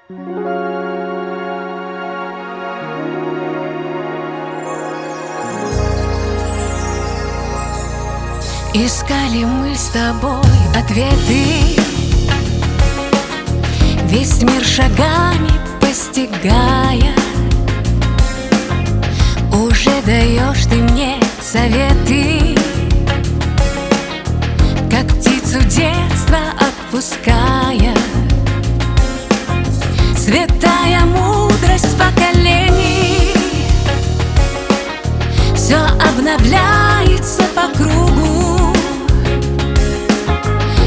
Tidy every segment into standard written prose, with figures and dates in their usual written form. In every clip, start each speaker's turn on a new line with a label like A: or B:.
A: Искали мы с тобой ответы, весь мир шагами постигая. Уже даешь ты мне советы, как птицу детства отпуская. Святая мудрость поколений, все обновляется по кругу.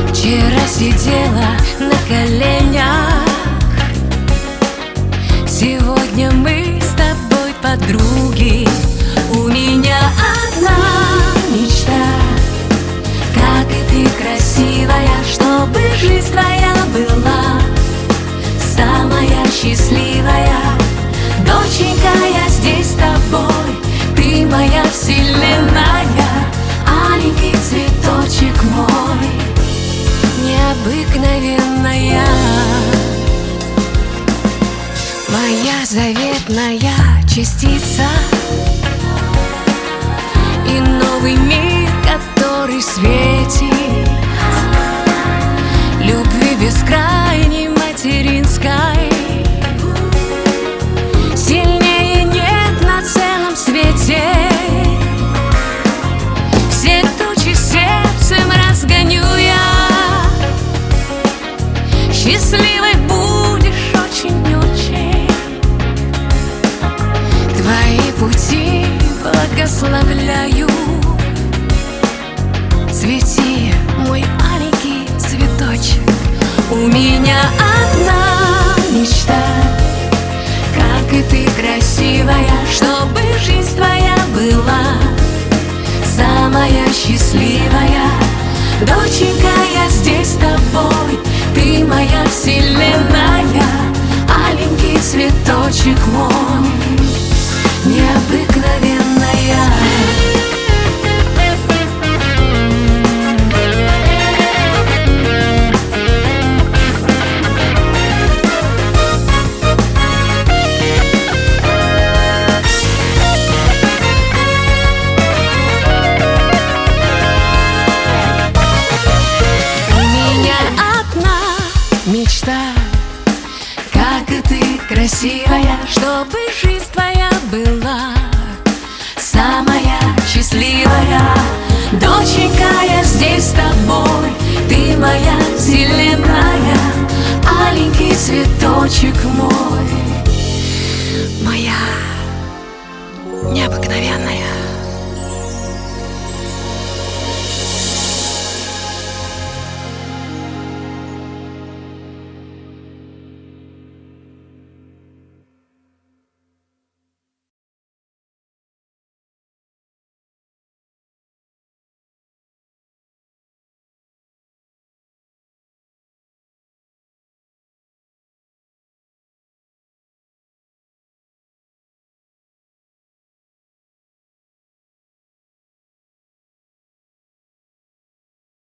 A: Вчера сидела на коленях, сегодня мы с тобой подруги. У меня одна мечта, как и ты красивая, чтобы жизнь твоя была самая счастливая. Доченька, я здесь с тобой, ты моя вселенная, аленький цветочек мой, необыкновенная, моя заветная частица. И новый мир, который светит любви бескрайней материнской. Сильнее нет на целом свете. Все тучи сердцем разгоню я. Счастливой будешь очень-очень. Твои пути благословляю. Цвети, мой аленький цветочек. У меня одна мечта, как и ты красивая, чтобы жизнь твоя была самая счастливая. Доченька, я здесь с тобой, ты моя вселенная, аленький цветочек мой, необыкновенная. Мечта, как и ты красивая, чтобы жизнь твоя была самая счастливая. Доченька, я здесь с тобой, ты моя вселенная, аленький цветочек мой, моя необыкновенная.